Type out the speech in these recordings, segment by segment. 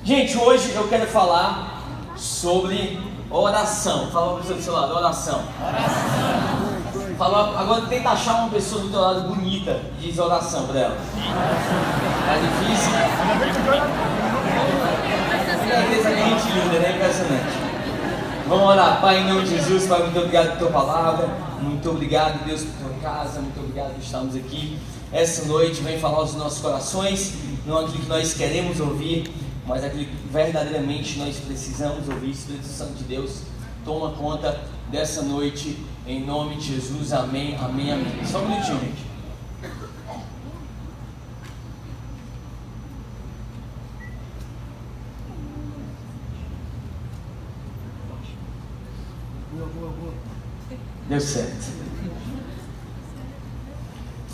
Gente, hoje eu quero falar sobre oração. Fala uma pessoa do seu lado, oração. Fala, agora tenta achar uma pessoa do teu lado bonita e diz oração para ela. Tá difícil? Às vezes a gente linda, né? Impressionante. Vamos orar. Pai, em nome de Jesus, Pai, muito obrigado por tua palavra. Muito obrigado, Deus, por tua casa. Muito obrigado por estarmos aqui. Essa noite vem falar aos nossos corações, não aquilo que nós queremos ouvir, mas aquilo que verdadeiramente nós precisamos ouvir. Espírito Santo de Deus, toma conta dessa noite, em nome de Jesus. Amém, amém, amém. Só um minutinho, gente. Deu certo.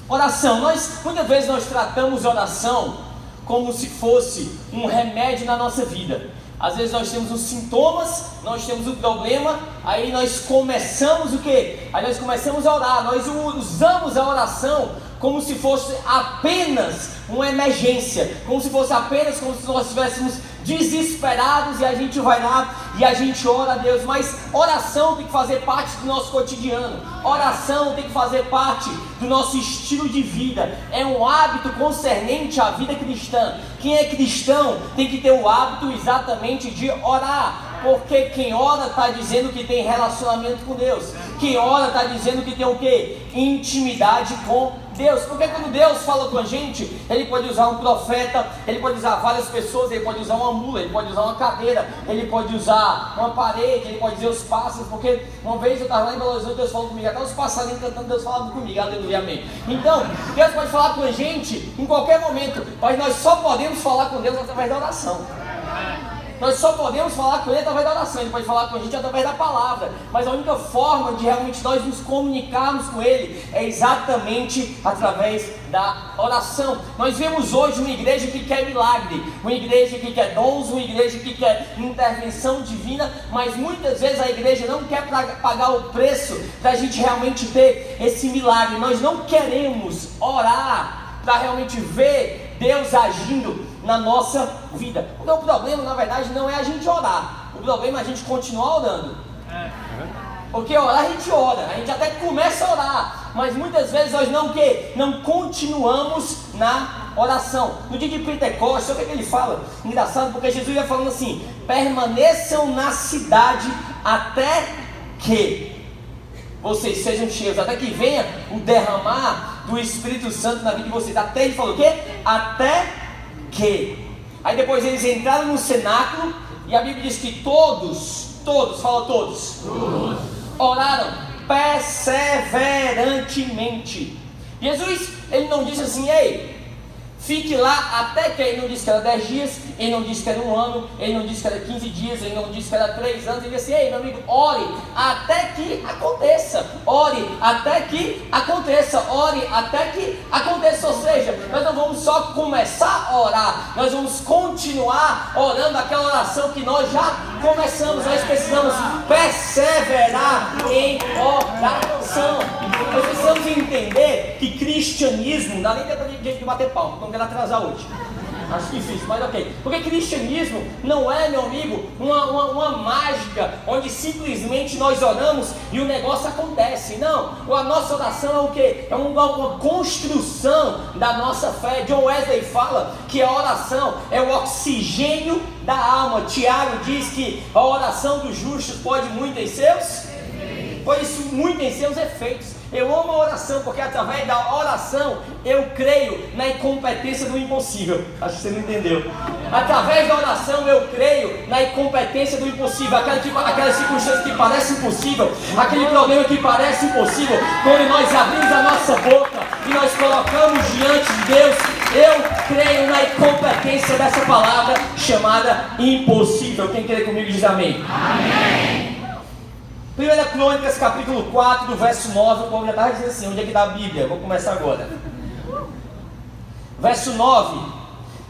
Oração. Muitas vezes nós tratamos oração como se fosse um remédio na nossa vida. Às vezes nós temos os sintomas, nós temos o problema, aí nós começamos o quê? Aí nós começamos a orar, nós usamos a oração como se fosse apenas uma emergência, como se fosse apenas como se nós estivéssemos desesperados e a gente vai lá e a gente ora a Deus. Mas oração tem que fazer parte do nosso cotidiano, oração tem que fazer parte do nosso estilo de vida, é um hábito concernente à vida cristã. Quem é cristão tem que ter o hábito exatamente de orar, porque quem ora está dizendo que tem relacionamento com Deus, quem ora está dizendo que tem o quê? Intimidade com Deus. Porque quando Deus fala com a gente, Ele pode usar um profeta, Ele pode usar várias pessoas, Ele pode usar uma mula, Ele pode usar uma cadeira, Ele pode usar uma parede, Ele pode dizer os pássaros. Porque uma vez eu estava lá em Belo Horizonte, Deus falou comigo, até os passarinhos cantando, Deus falava comigo, aleluia, amém. Então, Deus pode falar com a gente em qualquer momento, mas nós só podemos falar com Deus através da oração. Nós só podemos falar com Ele através da oração. Ele pode falar com a gente através da palavra, mas a única forma de realmente nós nos comunicarmos com Ele é exatamente através da oração. Nós vemos hoje uma igreja que quer milagre, uma igreja que quer dons, uma igreja que quer intervenção divina, mas muitas vezes a igreja não quer pagar o preço da gente realmente ter esse milagre. Nós não queremos orar para realmente ver Deus agindo na nossa vida. Então, o problema, na verdade, não é a gente orar, o problema é a gente continuar orando. Porque orar a gente ora, a gente até começa a orar, mas muitas vezes nós não continuamos na oração. No dia de Pentecostes, sabe o que ele fala? Engraçado, porque Jesus ia falando assim: permaneçam na cidade até que vocês sejam cheios, até que venha o derramar do Espírito Santo na vida de vocês. Até ele falou o quê? Até que. Aí depois eles entraram no cenáculo e a Bíblia diz que todos, fala todos, oraram perseverantemente. Jesus, ele não disse assim: ei, fique lá até que. Ele não disse que era 10 dias, ele não disse que era 1 ano, ele não disse que era 15 dias, ele não disse que era 3 anos. Ele disse assim: ei, meu amigo, ore até que aconteça, ore até que aconteça, ore até que aconteça. Ou seja, nós não vamos só começar a orar, nós vamos continuar orando aquela oração que nós já começamos. Nós precisamos perseverar em oração. Nós precisamos entender que cristianismo, não dá nem tempo de bater palma, não quero atrasar hoje, acho difícil, mas ok. Porque cristianismo não é, meu amigo, uma mágica onde simplesmente nós oramos e o negócio acontece. Não, a nossa oração é o quê? É uma construção da nossa fé. John Wesley fala que a oração é o oxigênio da alma. Tiago diz que a oração dos justos pode muito em seus efeitos. Eu amo a oração porque através da oração eu creio na incompetência do impossível. Acho que você não entendeu. Através da oração eu creio na incompetência do impossível. Aquelas circunstâncias que parecem impossível, aquele problema que parece impossível, quando nós abrimos a nossa boca e nós colocamos diante de Deus, eu creio na incompetência dessa palavra chamada impossível. Quem crê comigo diz amém. Amém. 1 Crônicas capítulo 4, do verso 9, o povo já estava dizendo assim: onde é que está a Bíblia? Vou começar agora. Verso 9: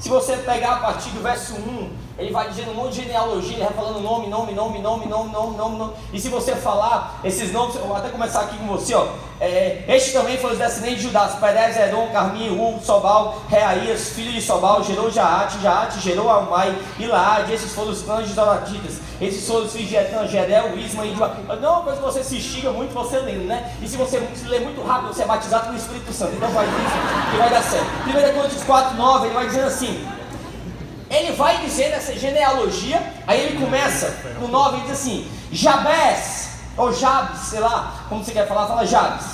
Se você pegar a partir do verso 1, ele vai dizendo um monte de genealogia, ele vai falando nome. E se você falar esses nomes, eu vou até começar aqui com você, ó. Este também foi os descendentes de Judá: Perez, Edom, Carmi, Sobal, Reaías, filho de Sobal, gerou Jaate gerou Almai e Laade. Esses foram os clãs de Zoratitas. Esses foram os filhos de Etã, Gedel, Isma e Joá. Não é uma coisa que você se estiga muito você lendo, né? E se você ler muito rápido, você é batizado pelo Espírito Santo. Então faz isso que vai dar certo. 1 Coríntios 4:9, ele vai dizendo assim. Ele vai dizer nessa genealogia, aí ele começa no 9, ele diz assim: Jabes, ou Jabes, sei lá, como você quer falar, fala Jabes.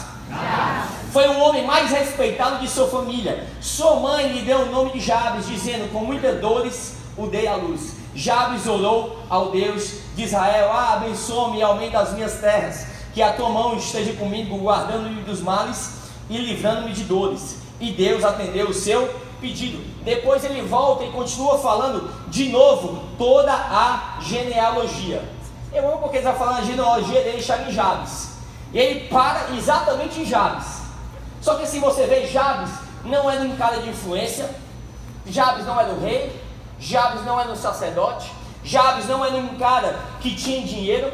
Foi o homem mais respeitado de sua família. Sua mãe lhe deu o nome de Jabes, dizendo: com muitas dores o dei à luz. Jabes orou ao Deus de Israel: abençoa-me e aumenta as minhas terras, que a tua mão esteja comigo, guardando-me dos males e livrando-me de dores. E Deus atendeu o seu pedido. Depois ele volta e continua falando de novo toda a genealogia. Eu amo porque ele está falando a genealogia dele, chama em Jabes. E ele para exatamente em Jabes. Só que se você vê, Jabes não é um cara de influência, Jabes não era o rei, Jabes não era um sacerdote, Jabes não era um cara que tinha dinheiro.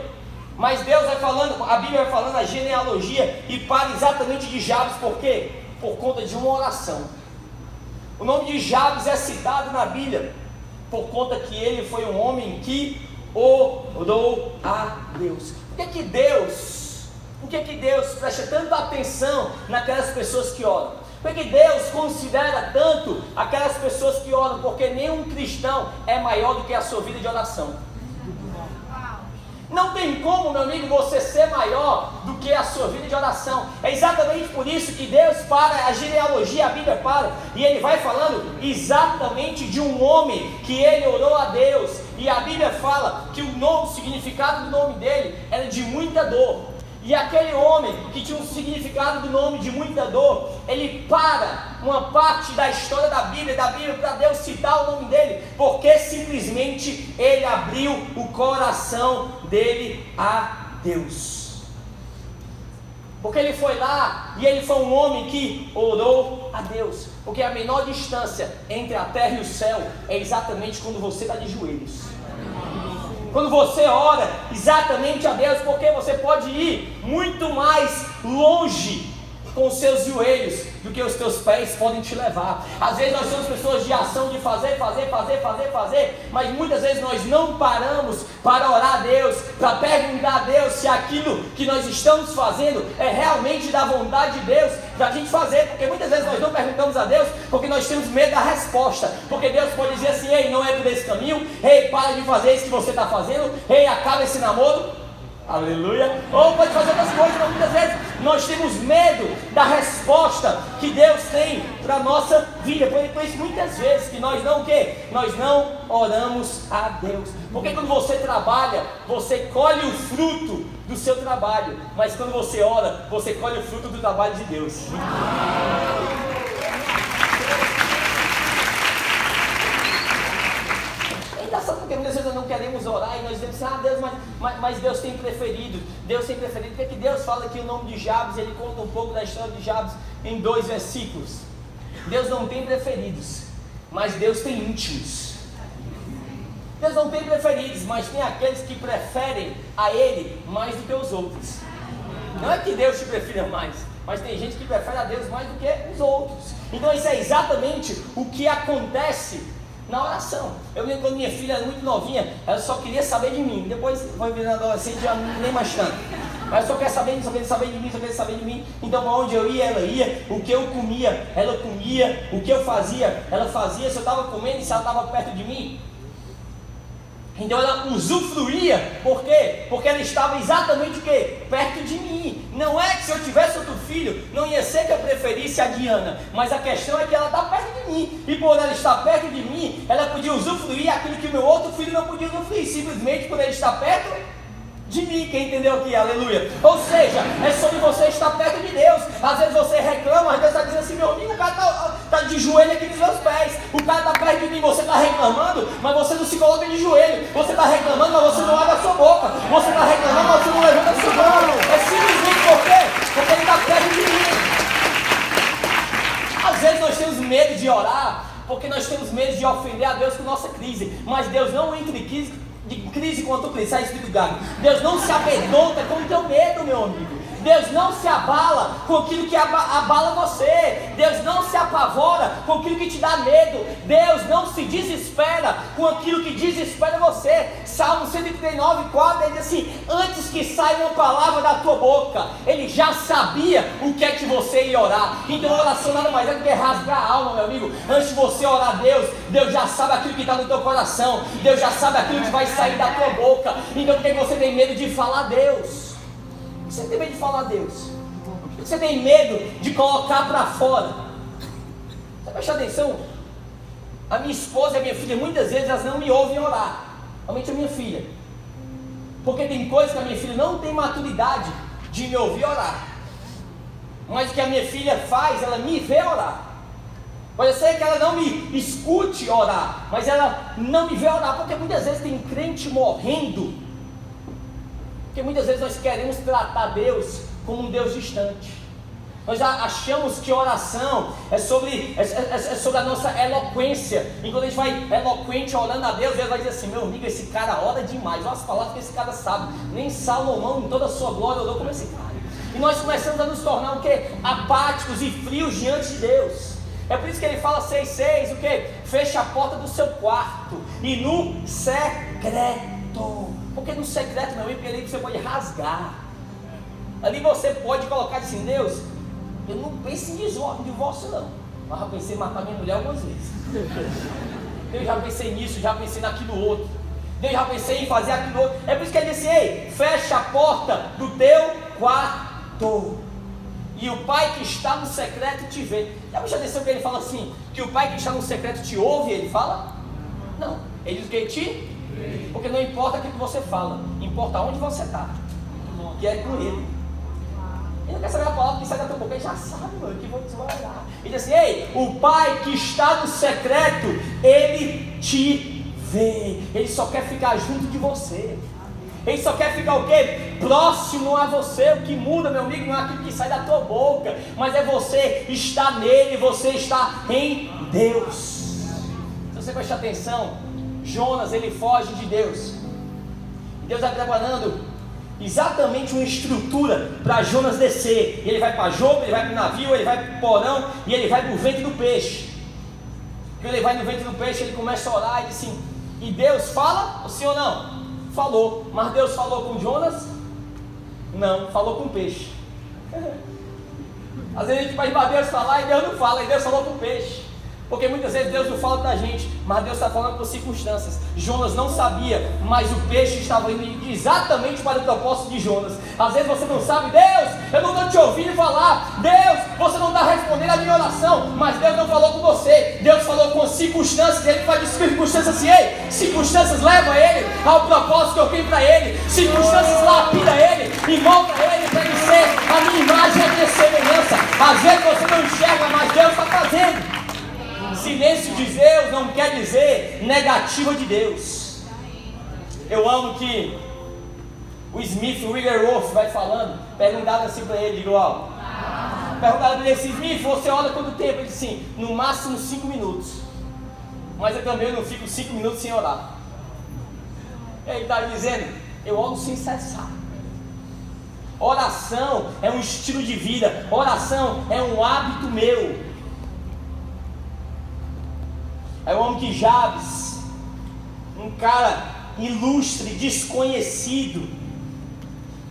Mas Deus vai falando, a Bíblia vai falando a genealogia e para exatamente de Jabes. Por quê? Por conta de uma oração. O nome de Jabes é citado na Bíblia por conta que ele foi um homem que orou a Deus. Por que Deus presta tanta atenção naquelas pessoas que oram? Por que Deus considera tanto aquelas pessoas que oram? Porque nenhum cristão é maior do que a sua vida de oração. Não tem como, meu amigo, você ser maior do que a sua vida de oração. É exatamente por isso que Deus para a genealogia, a Bíblia para, e ele vai falando exatamente de um homem que ele orou a Deus. E a Bíblia fala que o significado do nome dele era de muita dor. E aquele homem que tinha um significado do nome de muita dor, ele para uma parte da história da Bíblia para Deus citar o nome dele, porque simplesmente ele abriu o coração dele a Deus. Porque ele foi lá e ele foi um homem que orou a Deus. Porque a menor distância entre a terra e o céu é exatamente quando você está de joelhos. Quando você ora exatamente a Deus, porque você pode ir muito mais longe com os seus joelhos do que os teus pés podem te levar. Às vezes nós somos pessoas de ação, de fazer, mas muitas vezes nós não paramos para orar a Deus, para perguntar a Deus se aquilo que nós estamos fazendo é realmente da vontade de Deus para a gente fazer, porque muitas vezes nós não perguntamos a Deus porque nós temos medo da resposta, porque Deus pode dizer assim: ei, não é por esse caminho, ei, para de fazer isso que você está fazendo, ei, acaba esse namoro. Aleluia. Ou pode fazer outras coisas, mas muitas vezes nós temos medo da resposta que Deus tem para a nossa vida. Por isso muitas vezes que nós não Nós não oramos a Deus. Porque quando você trabalha, você colhe o fruto do seu trabalho, mas quando você ora, você colhe o fruto do trabalho de Deus. Porque muitas vezes nós não queremos orar e nós dizemos assim: Deus, mas Deus tem preferido. Deus tem preferido. Porque Deus fala aqui o nome de Jabes, ele conta um pouco da história de Jabes em 2 versículos. Deus não tem preferidos, mas Deus tem íntimos. Deus não tem preferidos, mas tem aqueles que preferem a Ele mais do que os outros. Não é que Deus te prefira mais, mas tem gente que prefere a Deus mais do que os outros. Então isso é exatamente o que acontece na oração. Eu lembro quando minha filha era muito novinha, ela só queria saber de mim. Depois foi virando adolescente, já nem mais tanto. Mas só quer saber de mim. Então para onde eu ia, ela ia. O que eu comia, ela comia. O que eu fazia, ela fazia. Se eu estava comendo e se ela estava perto de mim, então ela usufruía. Por quê? Porque ela estava exatamente o quê? Perto de mim. Não é que se eu tivesse outro filho, não ia ser que eu preferisse a Diana, mas a questão é que ela está perto de mim, e por ela estar perto de mim, ela podia usufruir aquilo que o meu outro filho não podia usufruir, simplesmente por ele estar perto de mim. Quem entendeu aqui? Aleluia. Ou seja, é sobre você estar perto de Deus. Às vezes você reclama, às vezes está dizendo assim: meu amigo, o cara está de joelho aqui nos meus pés, o cara está perto de mim. Você está reclamando, mas você não se coloca de joelho. Você está reclamando, mas você não abre a sua boca. Você está reclamando, mas você não levanta a sua mão. É simplesmente por quê? Porque ele está perto de mim. Às vezes nós temos medo de orar porque nós temos medo de ofender a Deus com nossa crise, mas Deus não entra em crise com a tua crise. Sai, Espírito Gago. Deus não se amedronta com o teu medo, meu amigo. Deus não se abala com aquilo que abala você. Deus não se apavora com aquilo que te dá medo. Deus não se desespera com aquilo que desespera você. Salmo 139:4, ele diz assim: antes que saia uma palavra da tua boca, ele já sabia o que é que você ia orar. Então a oração nada mais é do que rasgar a alma, meu amigo. Antes de você orar a Deus, Deus já sabe aquilo que está no teu coração. Deus já sabe aquilo que vai sair da tua boca. Então por que você tem medo de falar a Deus? Você tem medo de falar a Deus? Você tem medo de colocar para fora? Você presta atenção? A minha esposa e a minha filha, muitas vezes elas não me ouvem orar. Realmente a minha filha. Porque tem coisas que a minha filha não tem maturidade de me ouvir orar. Mas o que a minha filha faz, ela me vê orar. Pode ser que ela não me escute orar, mas ela não me vê orar. Porque muitas vezes tem crente morrendo. Porque muitas vezes nós queremos tratar Deus como um Deus distante. Nós achamos que oração é sobre a nossa eloquência. E quando a gente vai eloquente orando a Deus, Deus vai dizer assim: meu amigo, esse cara ora demais. Olha as palavras que esse cara sabe. Nem Salomão em toda a sua glória orou como esse cara. E nós começamos a nos tornar o quê? Apáticos e frios diante de Deus. É por isso que ele fala 6,6, o quê? Fecha a porta do seu quarto e no secreto. Porque no secreto, meu amigo, ali você pode rasgar. Ali você pode colocar assim: Deus, eu não penso em divórcio não, mas já pensei em matar minha mulher algumas vezes. Deus, já pensei nisso, já pensei naquilo outro. Deus, já pensei em fazer aquilo outro. É por isso que ele disse: ei, fecha a porta do teu quarto, e o Pai que está no secreto te vê. Já me atenção que ele fala assim, que o Pai que está no secreto te ouve? Ele fala? Não, ele diz que te... Porque não importa aquilo que você fala, importa onde você está, que é com Ele. Ele não quer saber a palavra que sai da tua boca, ele já sabe, mano, que você vai orar. Ele diz assim: ei, o Pai que está no secreto, Ele te vê. Ele só quer ficar junto de você. Ele só quer ficar o quê? Próximo a você. O que muda, meu amigo, não é aquilo que sai da tua boca, mas é você estar nele, você está em Deus. Se você prestar atenção, Jonas, ele foge de Deus. Deus vai preparando exatamente uma estrutura para Jonas descer. Ele vai para Jope, ele vai para o navio, ele vai para o porão e ele vai para o ventre do peixe. Quando ele vai no ventre do peixe, ele começa a orar e diz assim: e Deus fala? Sim ou não? Falou. Mas Deus falou com Jonas? Não, falou com o peixe. Às vezes a gente vai para Deus falar e Deus não fala, e Deus falou com o peixe. Porque muitas vezes Deus não fala da gente, mas Deus está falando por circunstâncias. Jonas não sabia, mas o peixe estava indo exatamente para o propósito de Jonas. Às vezes você não sabe: Deus, eu não estou te ouvindo falar. Deus, você não está respondendo a minha oração. Mas Deus não falou com você. Deus falou com circunstâncias. Ele faz de circunstâncias assim: ei, circunstâncias levam ele ao propósito que eu tenho para ele. Circunstâncias lapida ele e molda ele para ele ser a minha imagem e a minha semelhança. Às vezes você não enxerga, mas Deus está fazendo. Silêncio de Deus não quer dizer negativa de Deus. Eu amo que o Smith Wigglesworth vai falando. Perguntaram assim para ele, igual. Perguntaram para ele assim: Smith, você ora quanto tempo? Ele disse assim: no máximo 5 minutos. Mas eu também não fico 5 minutos sem orar. Ele está dizendo: eu oro sem cessar. Oração é um estilo de vida. Oração é um hábito meu. É o homem que Jabes, um cara ilustre, desconhecido,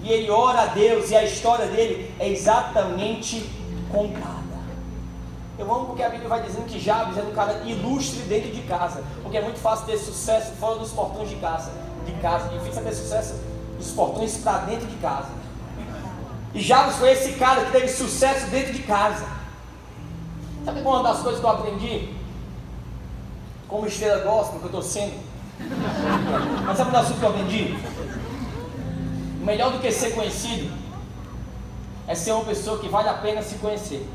e ele ora a Deus, e a história dele é exatamente contada. Eu amo porque a Bíblia vai dizendo que Jabes era um cara ilustre dentro de casa, porque é muito fácil ter sucesso fora dos portões de casa, difícil ter sucesso dos portões para dentro de casa. E Jabes foi esse cara que teve sucesso dentro de casa. Sabe uma das coisas que eu aprendi como estrela gospel que eu estou sendo? Mas sabe uma das coisas que eu aprendi? Melhor do que ser conhecido é ser uma pessoa que vale a pena se conhecer.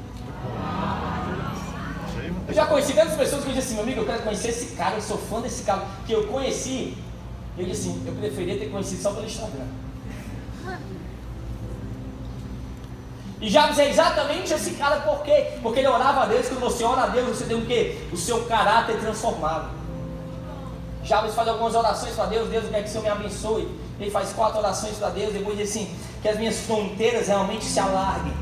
Eu já conheci tantas pessoas que eu disse assim: meu amigo, eu quero conhecer esse cara, eu sou fã desse cara, que eu conheci. Eu disse assim: eu preferia ter conhecido só pelo Instagram. E Jabes é exatamente esse cara, por quê? Porque ele orava a Deus. Quando você ora a Deus, você tem o quê? O seu caráter transformado. Jabes faz algumas orações para Deus. Deus quer que o Senhor me abençoe. Ele faz 4 orações para Deus. Depois diz assim, que as minhas fronteiras realmente se alarguem.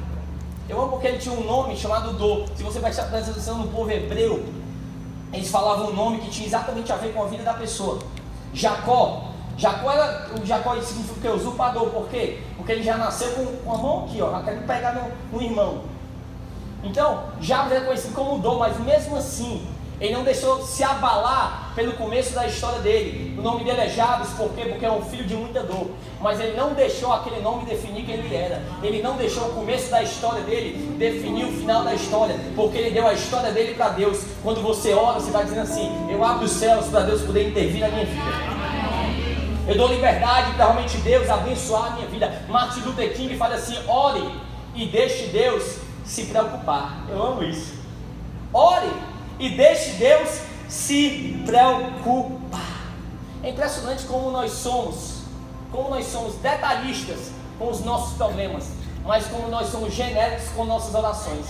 Eu amo porque ele tinha um nome chamado Dor. Se você prestar atenção no povo hebreu, eles falavam um nome que tinha exatamente a ver com a vida da pessoa. Jacó significa o que? Usurpador. Por quê? Porque ele já nasceu com a mão aqui, ó, já querendo pegar no irmão. Então, Jabes era conhecido como Dor, mas mesmo assim, ele não deixou se abalar pelo começo da história dele. O nome dele é Jabes, por quê? Porque é um filho de muita dor. Mas ele não deixou aquele nome definir quem ele era. Ele não deixou o começo da história dele definir o final da história, porque ele deu a história dele para Deus. Quando você ora, você vai dizendo assim: eu abro os céus para Deus poder intervir na minha vida. Eu dou liberdade para realmente Deus abençoar a minha vida. Martin Luther King fala assim: ore e deixe Deus se preocupar. Eu amo isso. Ore e deixe Deus se preocupar. É impressionante como nós somos detalhistas com os nossos problemas, mas como nós somos genéricos com nossas orações.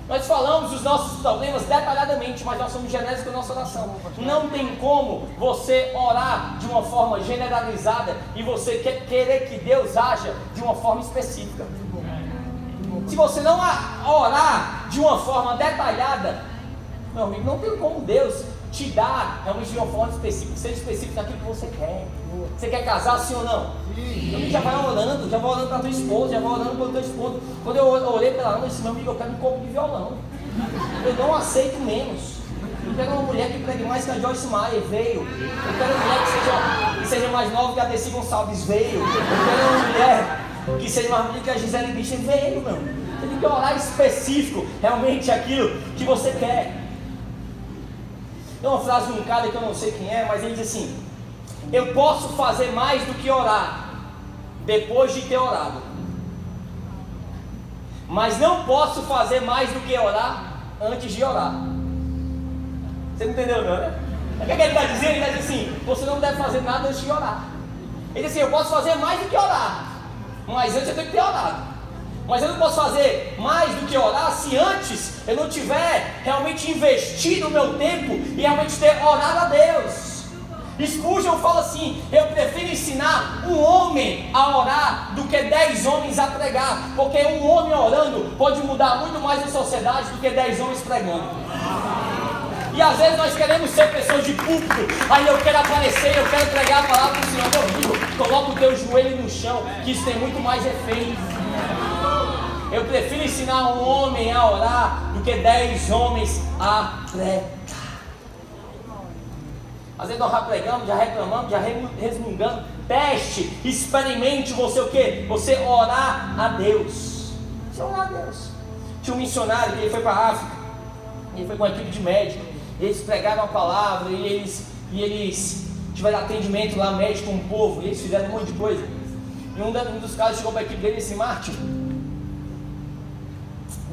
Nós falamos dos nossos problemas detalhadamente, mas nós somos genéricos com a nossa oração. Não tem como você orar de uma forma generalizada e você querer que Deus haja de uma forma específica. Se você não orar de uma forma detalhada, meu amigo, não tem como Deus te dar realmente de uma forma específica, ser específico naquilo que você quer. Você quer casar, sim ou não? Sim. Já vai orando para tua esposa, já vai orando para o teu esposo. Quando eu orei pela Ana, eu disse: meu amigo, eu quero um corpo de violão. Eu não aceito menos. Eu quero uma mulher que pregue mais que a Joyce Meyer, veio. Eu quero uma mulher que seja mais nova que a Desi Gonçalves, veio. Eu quero uma mulher que seja mais bonita que a Gisele Bündchen, veio, meu. Você tem que orar específico, realmente aquilo que você quer. Tem uma frase de um cara que eu não sei quem é, mas ele diz assim: eu posso fazer mais do que orar depois de ter orado, mas não posso fazer mais do que orar antes de orar. Você não entendeu não, né? O que ele está dizendo? Ele está dizendo assim: você não deve fazer nada antes de orar. Ele diz assim: eu posso fazer mais do que orar, mas antes eu tenho que ter orado. Mas eu não posso fazer mais do que orar se antes eu não tiver realmente investido o meu tempo e realmente ter orado a Deus. Spurgeon fala assim: eu prefiro ensinar um homem a orar do que 10 homens a pregar, porque um homem orando pode mudar muito mais a sociedade do que 10 homens pregando. E às vezes nós queremos ser pessoas de púlpito, aí eu quero aparecer, eu quero pregar a palavra do Senhor. Meu amigo, coloca o teu joelho no chão, que isso tem muito mais efeito. Eu prefiro ensinar um homem a orar do que 10 homens a pregar. Às vezes nós já pregamos, já reclamamos, já resmungamos. Teste, experimente você o quê? Você orar a Deus. Você orar a Deus. Tinha um missionário que ele foi para a África. Ele foi com uma equipe de médicos. Eles pregaram a palavra e eles tiveram atendimento lá médico com o povo. E eles fizeram um monte de coisa. E um dos caras chegou para a equipe dele e disse: Martin,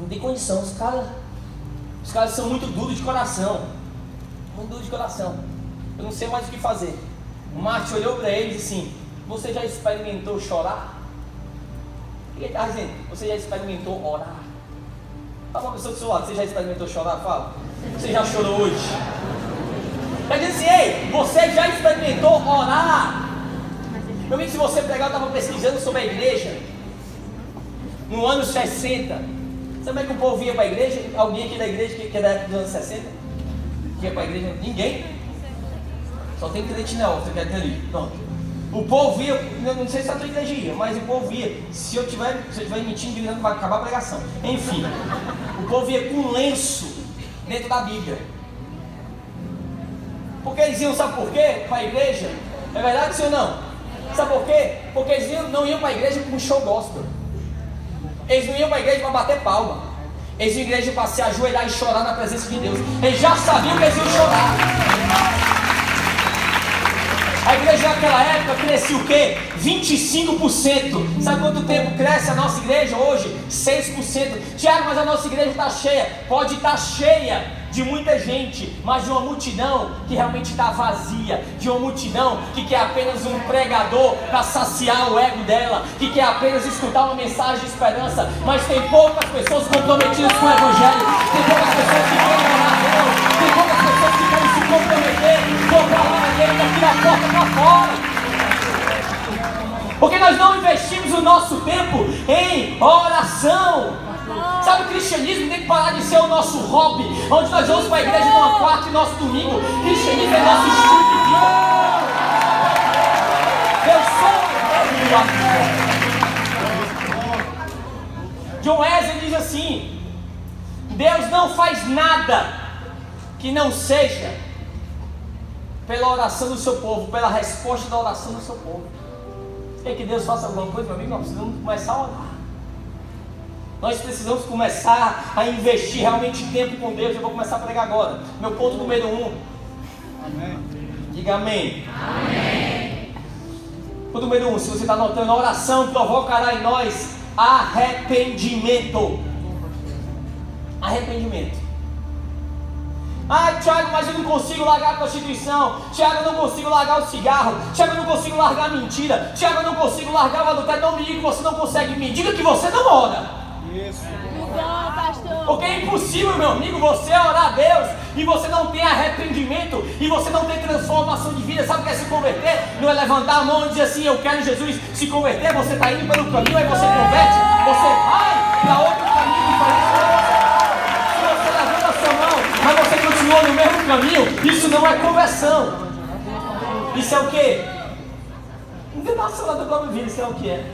não tem condição, os caras são muito duros de coração. Muito duros de coração. Eu não sei mais o que fazer. O Martin olhou para ele e disse assim: você já experimentou chorar? O que ele está dizendo? Você já experimentou orar? Fala uma pessoa do seu lado: você já experimentou chorar? Fala. Você já chorou hoje? Ele disse assim: ei, você já experimentou orar? Meu amigo, se você pegar, eu estava pesquisando sobre a igreja no ano 60. Sabe como é que o povo ia para a igreja? Alguém aqui da igreja que é da época dos anos 60? Que ia para a igreja? Ninguém? Só tem crente neófito que é ali. Pronto. O povo ia, não sei se a tua igreja ia, mas o povo ia. Se eu estiver mentindo, vai acabar a pregação. Enfim, o povo ia com um lenço dentro da Bíblia. Porque eles iam, sabe por quê? Para a igreja? É verdade, sim ou não? Sabe por quê? Porque eles não iam para a igreja com um show gospel. Eles não iam para a igreja para bater palma. Eles iam para a igreja para se ajoelhar e chorar na presença de Deus. Eles já sabiam que eles iam chorar. A igreja naquela época crescia o quê? 25%. Sabe quanto tempo cresce a nossa igreja hoje? 6%. Tiago, mas a nossa igreja está cheia. Pode estar cheia, de muita gente, mas de uma multidão que realmente está vazia, de uma multidão que quer apenas um pregador para saciar o ego dela, que quer apenas escutar uma mensagem de esperança, mas tem poucas pessoas comprometidas com o Evangelho, tem poucas pessoas que querem orar a Deus, tem poucas pessoas que querem se comprometer com a palavra dele daqui da porta para fora. Porque nós não investimos o nosso tempo em oração. Sabe, o cristianismo tem que parar de ser o nosso hobby, onde nós vamos para a igreja numa quarta e nosso domingo. O cristianismo é nosso estilo de vida. Eu sou John Wesley diz assim: Deus não faz nada que não seja pela oração do seu povo, pela resposta da oração do seu povo. Quer que Deus faça alguma coisa, meu amigo? Nós precisamos começar a orar. Nós precisamos começar a investir realmente tempo com Deus. Eu vou começar a pregar agora. Meu ponto número 1. Amém. Diga amém. Amém. Ponto número 1. Se você está anotando, a oração provocará em nós arrependimento. Arrependimento. Ah, Tiago, mas eu não consigo largar a prostituição. Tiago, eu não consigo largar o cigarro. Tiago, eu não consigo largar a mentira. Tiago, eu não consigo largar o adultério. Não me diga que você não consegue. Me diga que você não ora. Isso. Porque é impossível, meu amigo, você orar a Deus e você não tem arrependimento e você não tem transformação de vida. Sabe o que é se converter? Não é levantar a mão e dizer assim: eu quero Jesus. Se converter, você está indo pelo caminho, aí você converte, você vai para outro caminho diferente. Mas você continua no mesmo caminho, isso não é conversão. Isso é o quê? Enganação da própria vida, isso é o que é.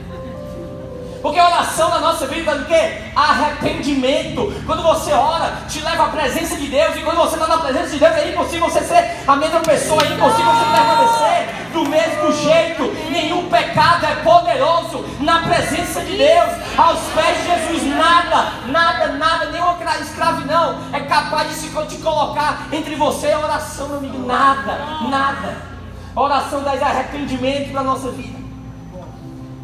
Porque a oração na nossa vida é o quê? Arrependimento. Quando você ora, te leva à presença de Deus. E quando você está na presença de Deus, é impossível você ser a mesma pessoa, é impossível você permanecer do mesmo jeito. Nenhum pecado é poderoso na presença de Deus. Aos pés de Jesus, nada, nenhuma escravidão é capaz de te colocar entre você e a oração, meu amigo. Nada. A oração traz arrependimento para a nossa vida.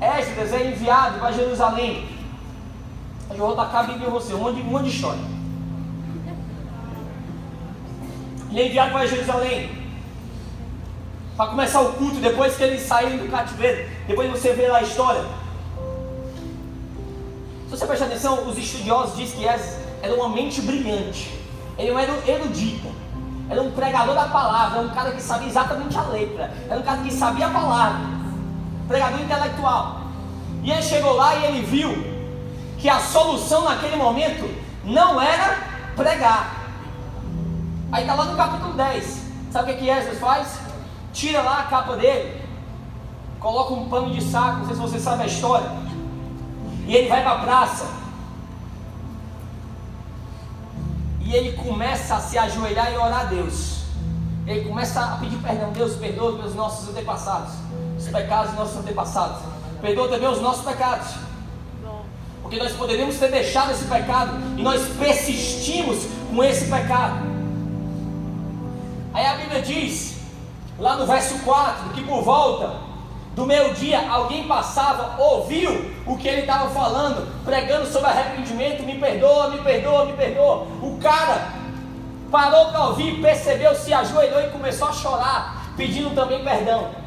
Esdras é enviado para Jerusalém. Eu vou tacar a Bíblia em você, um monte de história. Ele é enviado para Jerusalém para começar o culto depois que eles saíram do cativeiro. Depois você vê lá a história. Se você prestar atenção, os estudiosos dizem que Esdras era uma mente brilhante. Ele era um erudito. Era um pregador da palavra. Era um cara que sabia exatamente a letra. Era um cara que sabia a palavra. Pregador intelectual. E ele chegou lá e ele viu que a solução naquele momento não era pregar. Aí está lá no capítulo 10. Sabe o que Esdras faz? Tira lá a capa dele, coloca um pano de saco, não sei se você sabe a história, e ele vai para a praça e ele começa a se ajoelhar e orar a Deus. Ele começa a pedir perdão. Deus, perdoa pelos nossos antepassados, os pecados dos nossos antepassados. Perdoa também os nossos pecados, porque nós poderíamos ter deixado esse pecado e nós persistimos com esse pecado. Aí a Bíblia diz, lá no verso 4, que por volta do meio-dia alguém passava, ouviu o que ele estava falando, pregando sobre arrependimento. Me perdoa, me perdoa, me perdoa. O cara parou para ouvir, percebeu, se ajoelhou e começou a chorar, pedindo também perdão.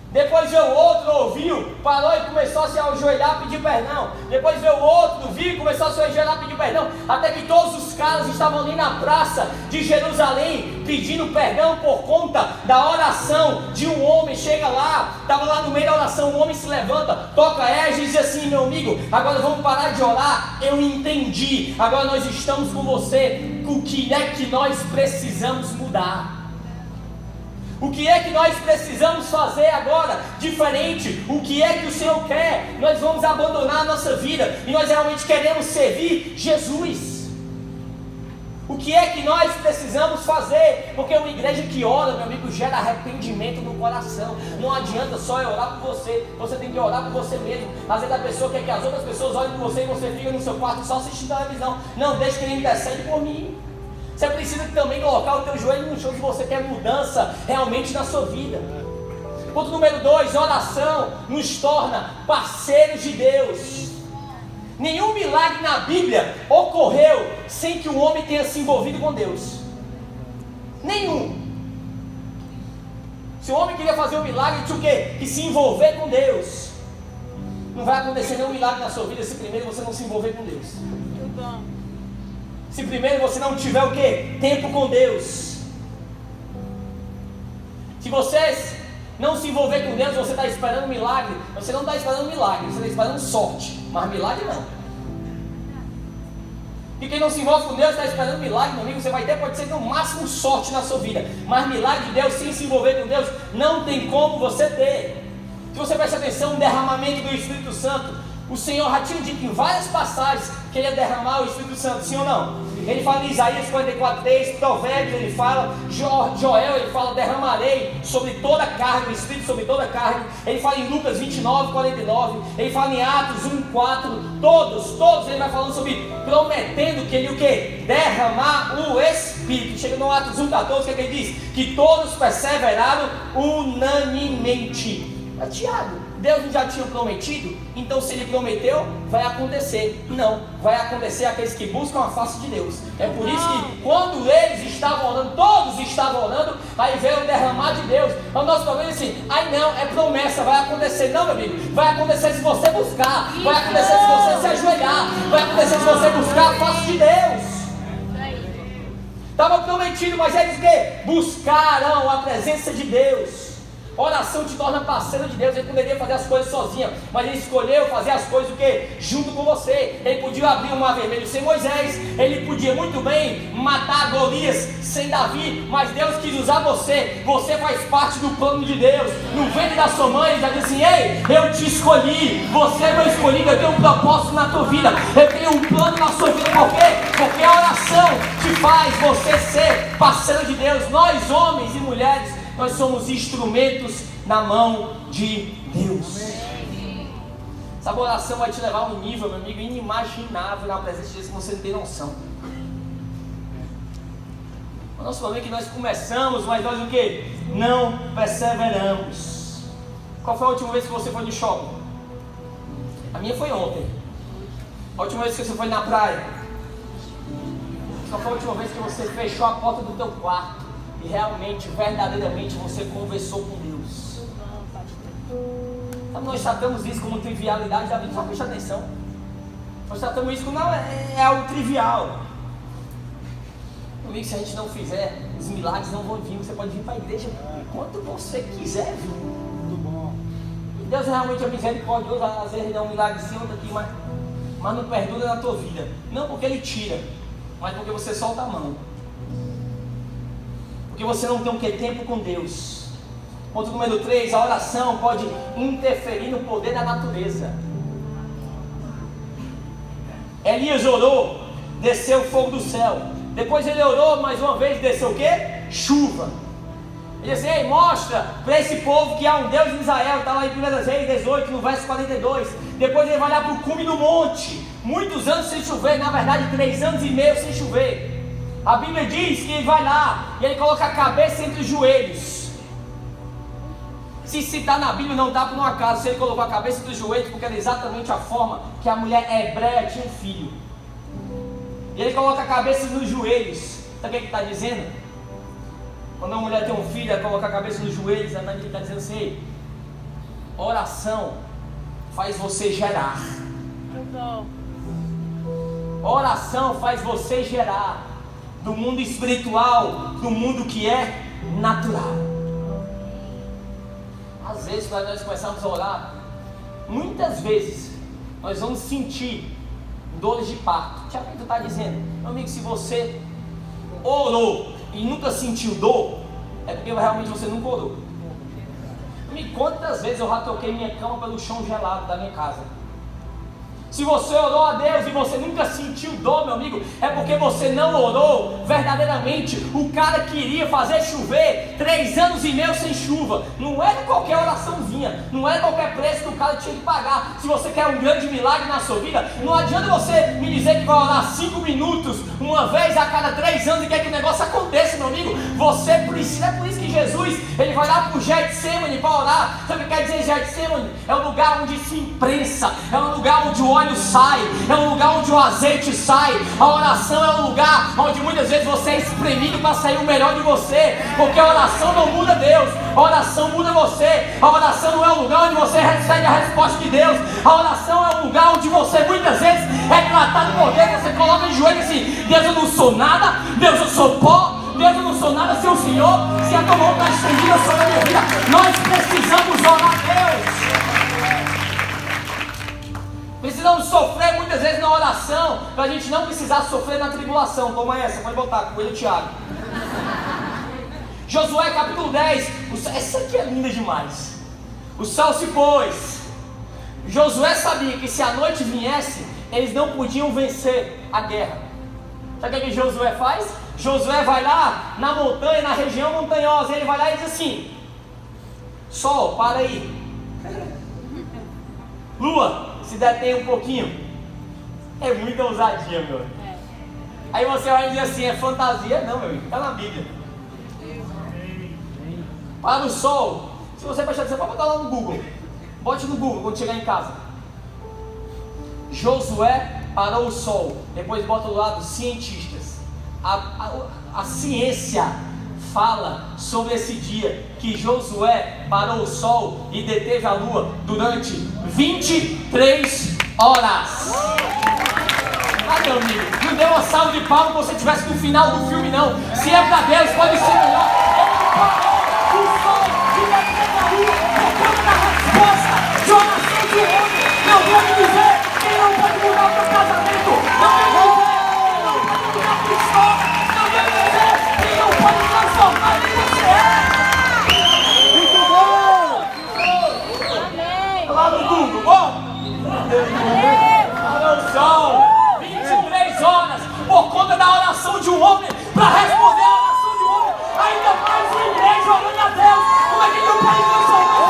Depois veio outro, ouviu, parou e começou a se ajoelhar, pedir perdão. Depois veio outro, viu e começou a se ajoelhar, pedir perdão. Até que todos os caras estavam ali na praça de Jerusalém, pedindo perdão por conta da oração de um homem. Chega lá, estava lá no meio da oração, um homem se levanta, toca Esdras e diz assim: meu amigo, agora vamos parar de orar. Eu entendi, agora nós estamos com você. O que é que nós precisamos mudar? O que é que nós precisamos fazer agora diferente? O que é que o Senhor quer? Nós vamos abandonar a nossa vida e nós realmente queremos servir Jesus. O que é que nós precisamos fazer? Porque uma igreja que ora, meu amigo, gera arrependimento no coração. Não adianta só eu orar por você, você tem que orar por você mesmo. Às vezes a pessoa quer que as outras pessoas olhem por você e você fica no seu quarto só assistindo a televisão. Não, deixa que ele intercede por mim. Você precisa também colocar o teu joelho no chão se você quer mudança realmente na sua vida. Ponto número 2, oração nos torna parceiros de Deus. Nenhum milagre na Bíblia ocorreu sem que o homem tenha se envolvido com Deus. Nenhum. Se o homem queria fazer um milagre, tinha o quê? Que se envolver com Deus. Não vai acontecer nenhum milagre na sua vida se primeiro você não se envolver com Deus. Se primeiro você não tiver o quê? Tempo com Deus. Se você não se envolver com Deus, você está esperando um milagre. Você não está esperando um milagre, você está esperando sorte. Mas milagre não. E quem não se envolve com Deus está esperando milagre, meu amigo. Você vai ter, pode ser no máximo sorte na sua vida. Mas milagre de Deus, sem se envolver com Deus, não tem como você ter. Se você presta atenção, um derramamento do Espírito Santo, o Senhor já tinha dito em várias passagens que Ele ia derramar o Espírito Santo, sim ou não? Ele fala em Isaías 44:3, Provérbios, ele fala, Joel, ele fala, derramarei sobre toda a carne, o Espírito sobre toda a carne. Ele fala em Lucas 29:49, ele fala em Atos 1:4, todos ele vai falando sobre, prometendo que ele o quê? Derramar o Espírito. Chega no Atos 1:14, que ele diz? Que todos perseveraram unanimemente. É Tiago. Deus já tinha prometido, então se Ele prometeu, vai acontecer. Não, vai acontecer aqueles que buscam a face de Deus. É por isso que quando eles estavam orando, todos estavam orando, aí veio o derramar de Deus. O nosso problema é assim, não, é promessa, vai acontecer. Não, meu amigo, vai acontecer se você buscar, vai acontecer se você se ajoelhar, vai acontecer se você buscar a face de Deus. Estava prometido, mas eles que buscaram a presença de Deus. Oração te torna parceiro de Deus. Ele poderia fazer as coisas sozinho, mas ele escolheu fazer as coisas o quê? Junto com você. Ele podia abrir o mar vermelho sem Moisés, ele podia muito bem matar Golias sem Davi, mas Deus quis usar você. Você faz parte do plano de Deus. No ventre da sua mãe, ele já disse assim: ei, eu te escolhi, você é meu escolhido, eu tenho um propósito na tua vida, eu tenho um plano na sua vida. Por quê? Porque a oração te faz você ser parceiro de Deus. Nós, homens e mulheres, nós somos instrumentos na mão de Deus. Essa oração vai te levar a um nível, meu amigo, inimaginável na presença de Deus, que você não tem noção. O nosso problema é que nós começamos, mas nós o quê? Não perseveramos. Qual foi a última vez que você foi no shopping? A minha foi ontem. A última vez que você foi na praia? Qual foi a última vez que você fechou a porta do teu quarto e realmente, verdadeiramente, você conversou com Deus? Então, nós tratamos isso como trivialidade da vida. Só preste atenção. Nós tratamos isso como é algo trivial. Meu amigo, se a gente não fizer, os milagres não vão vir. Você pode vir para a igreja quanto você quiser vir. Muito bom. E Deus realmente é misericordioso. Às vezes Ele dá um milagrezinho aqui, mas não perdura na tua vida. Não porque Ele tira, mas porque você solta a mão. Porque você não tem o que? Tempo com Deus. Ponto número 3, a oração pode interferir no poder da natureza. Elias orou, desceu fogo do céu. Depois ele orou mais uma vez, desceu o quê? Chuva. Ele disse: ei, mostra para esse povo que há um Deus em Israel. Está lá em 1 Reis 18, no verso 42. Depois ele vai lá para o cume do monte. Muitos anos sem chover, na verdade 3 anos e meio sem chover. A Bíblia diz que ele vai lá e ele coloca a cabeça entre os joelhos. Se está na Bíblia, não está por um acaso. Se ele colocou a cabeça entre os joelhos, porque era exatamente a forma que a mulher hebreia tinha um filho. E ele coloca a cabeça nos joelhos. Sabe o que ele está dizendo? Quando uma mulher tem um filho, ela coloca a cabeça nos joelhos, ela está dizendo assim: oração faz você gerar. Oração faz você gerar. Do mundo espiritual, do mundo que é natural. Às vezes, quando nós começamos a orar, muitas vezes nós vamos sentir dores de parto. Sabe o que tu está dizendo? Meu amigo, se você orou e nunca sentiu dor, é porque realmente você nunca orou. Amigo, quantas vezes eu já troquei minha cama pelo chão gelado da minha casa? Se você orou a Deus e você nunca sentiu dor, meu amigo, é porque você não orou verdadeiramente. O cara queria fazer chover 3 anos e meio sem chuva. Não era qualquer oraçãozinha, não era qualquer preço que o cara tinha que pagar. Se você quer um grande milagre na sua vida, não adianta você me dizer que vai orar 5 minutos, uma vez a cada 3 anos, e quer que o negócio aconteça, meu amigo. Você precisa, é por isso que Jesus, ele vai lá para o Getsemane para orar. Sabe o que quer dizer Getsemane? É um lugar onde se imprensa, é um lugar onde o óleo sai, é um lugar onde o azeite sai. A oração é um lugar onde muitas vezes você é espremido para sair o melhor de você, porque a oração não muda Deus, a oração muda você. A oração não é um lugar onde você recebe a resposta de Deus, a oração é um lugar onde você muitas vezes é tratado por Deus. Você coloca de joelho assim: Deus, eu não sou nada, Deus, eu sou pó, Deus, eu não sou nada sem o Senhor. Se a tua mão está estendida sobre a minha vida, nós precisamos orar a Deus. Precisamos sofrer muitas vezes na oração, para a gente não precisar sofrer na tribulação. Toma essa, pode botar, coelho Tiago. Josué capítulo 10, essa aqui é linda demais. O sol se pôs. Josué sabia que se a noite viesse, eles não podiam vencer a guerra. Sabe o que Josué faz? Josué vai lá na montanha, na região montanhosa, ele vai lá e diz assim: sol, para aí. Lua, se detém um pouquinho. É muita ousadia, meu. Aí você vai dizer assim: é fantasia? Não, meu, está na Bíblia. Para o sol. Se você prestar atenção, pode botar lá no Google. Bote no Google quando chegar em casa. Josué parou o sol. Depois bota do lado cientistas. A ciência fala sobre esse dia que Josué parou o sol e deteve a lua durante 23 horas. Ah, meu amigo, não deu uma salva de palmas como se você estivesse no final do filme, não. Se é para Deus, pode ser melhor. Ele parou o sol e deteve a lua por conta da resposta de oração de homem. Não vou me dizer quem não pode mudar o teu casamento. Não vou me dizer quem não pode mudar a tua história. Não vou me dizer quem não pode transformar quem você é. Muito bom! Amém! Lá no Google, bom? Parou o sol, 23 horas, por conta da oração de um homem, para responder a oração de um homem. Ainda mais uma igreja orando a Deus. Como é que ele não pode transformar?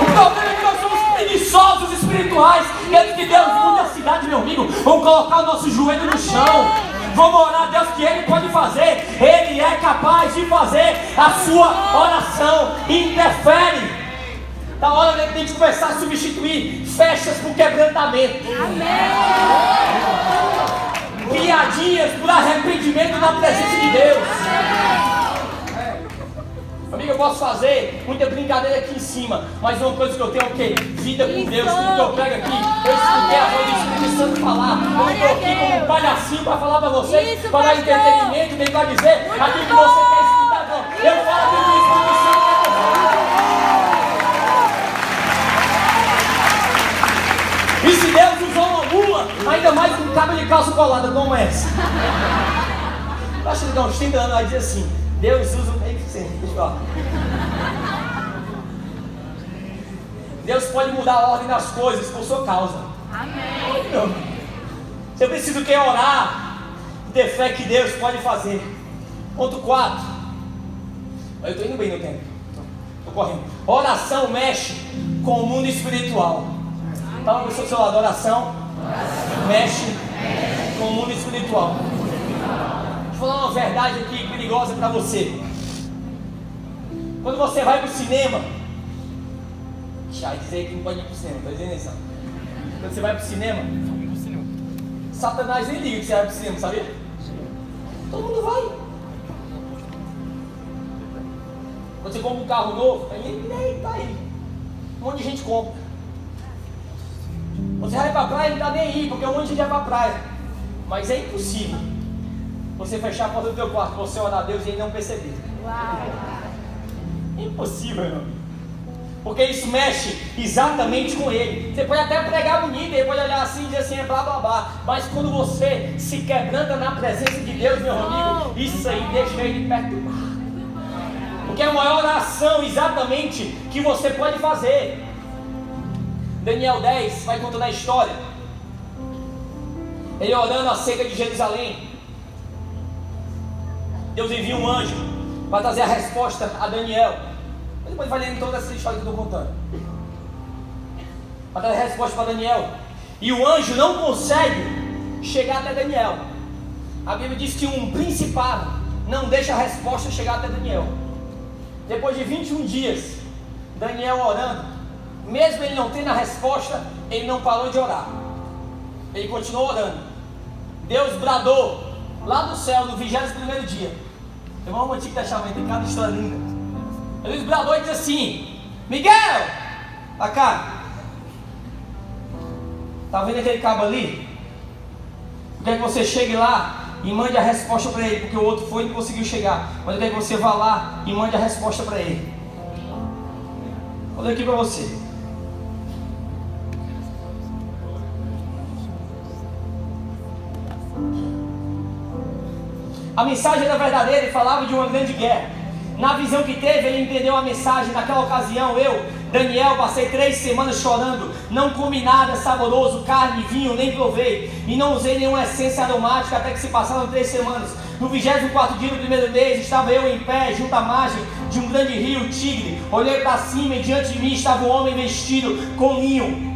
O problema é que nós somos preguiçosos espirituais. E antes que Deus mude a cidade, meu amigo, vamos colocar o nosso joelho no chão. Vamos orar a Deus que Ele pode fazer. Ele é capaz de fazer a sua oração. Interfere. Da hora de começar a substituir festas por quebrantamento. Piadinhas por arrependimento na presença de Deus. Amigo, eu posso fazer muita brincadeira aqui em cima, mas uma coisa que eu tenho é o quê? Vida com Deus. Tudo que eu prego aqui, eu escutei a voz do Espírito Santo falar. Eu não estou aqui como um palhacinho para falar para vocês, para dar entretenimento, nem para dizer aquilo que você quer escutar, não. Eu falo aquilo que o Espírito Santo quer fazer. E se Deus usou uma mula, ainda mais com cabo de calça colada, como essa? Eu acho que dá uns 30 anos, vai dizer assim: Deus usa um meio que Deus pode mudar a ordem das coisas por sua causa. Amém. Você precisa que orar, ter fé que Deus pode fazer. Ponto 4. Eu estou indo bem no tempo. Estou correndo. Oração mexe com o mundo espiritual. Fala para o seu lado: oração mexe com o mundo espiritual. Deixa eu falar uma verdade aqui perigosa para você. Quando você vai para o cinema, dizer que não pode ir para o cinema, estou dizendo isso. Quando você vai para o cinema, Satanás nem liga que você vai para o cinema, sabia? Todo mundo vai. Quando você compra um carro novo, ele tá aí. Um monte de gente compra. Quando você vai para a praia, ele não está nem aí, porque um monte de gente vai para a praia. Mas é impossível você fechar a porta do teu quarto, você orar a Deus e ele não perceber. Uau. Impossível, irmão. Porque isso mexe exatamente com ele. Você pode até pregar bonito, ele pode olhar assim e dizer assim, é blá blá blá. Mas quando você se quebranta na presença de Deus, meu amigo, isso aí deixa ele perturbar. Porque é a maior oração exatamente que você pode fazer. Daniel 10 vai contando a história. Ele orando acerca de Jerusalém. Deus envia um anjo para trazer a resposta a Daniel. Mas depois vai lendo toda essa história que eu estou contando. Para trazer a resposta para Daniel. E o anjo não consegue chegar até Daniel. A Bíblia diz que um principado não deixa a resposta chegar até Daniel. Depois de 21 dias, Daniel orando, mesmo ele não tendo a resposta, ele não parou de orar. Ele continuou orando. Deus bradou lá do céu no 21º dia. Tem um Antigo Testamento, tem cada história linda. Ele bradou e disse assim: Miguel, pra cá. Tá vendo aquele cabo ali? Quer que você chegue lá e mande a resposta para ele, porque o outro foi e não conseguiu chegar. Mas eu quero que você vá lá e mande a resposta para ele. Vou ler aqui para você. A mensagem era verdadeira e falava de uma grande guerra. Na visão que teve, ele entendeu a mensagem. Naquela ocasião, eu, Daniel, passei 3 semanas chorando. Não comi nada saboroso, carne, vinho, nem provei. E não usei nenhuma essência aromática até que se passaram 3 semanas. No 24º dia do primeiro mês, estava eu em pé, junto à margem de um grande rio, Tigre. Olhei para cima e diante de mim estava um homem vestido com linho,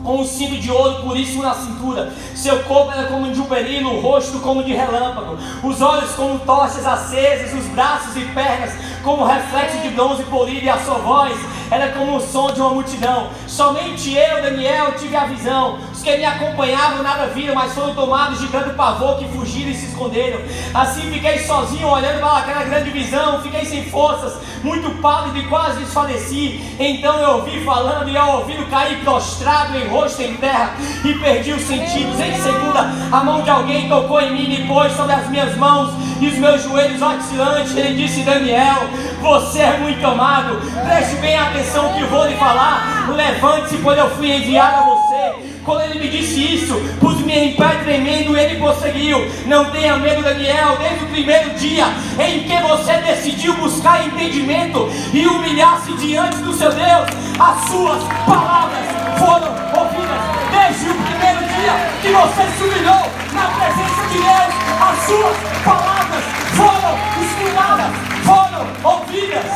com um cinto de ouro puríssimo na cintura. Seu corpo era como de um berilo, o rosto como de relâmpago, os olhos como tochas acesas, os braços e pernas como reflexo de bronze polido, e a sua voz era como o som de uma multidão. Somente eu, Daniel, tive a visão. Os que me acompanhavam nada viram, mas foram tomados de grande pavor, que fugiram e se esconderam. Assim fiquei sozinho, olhando para aquela grande visão. Fiquei sem forças, muito pálido e quase desfaleci. Então eu ouvi falando, e ao ouvi-lo caí prostrado, em rosto em terra, e perdi os sentidos. Em segunda, a mão de alguém tocou em mim e pôs sobre as minhas mãos e os meus joelhos vacilantes. Ele disse: Daniel, você é muito amado. Preste bem atenção que eu vou lhe falar. Levante-se, pois eu fui enviado a você. Quando ele me disse isso, pus-me em pé tremendo, e ele prosseguiu: não tenha medo, Daniel. Desde o primeiro dia em que você decidiu buscar entendimento e humilhar-se diante do seu Deus, as suas palavras foram ouvidas. Desde o primeiro dia que você se humilhou na presença de Deus, as suas palavras foram escutadas, foram ouvidas.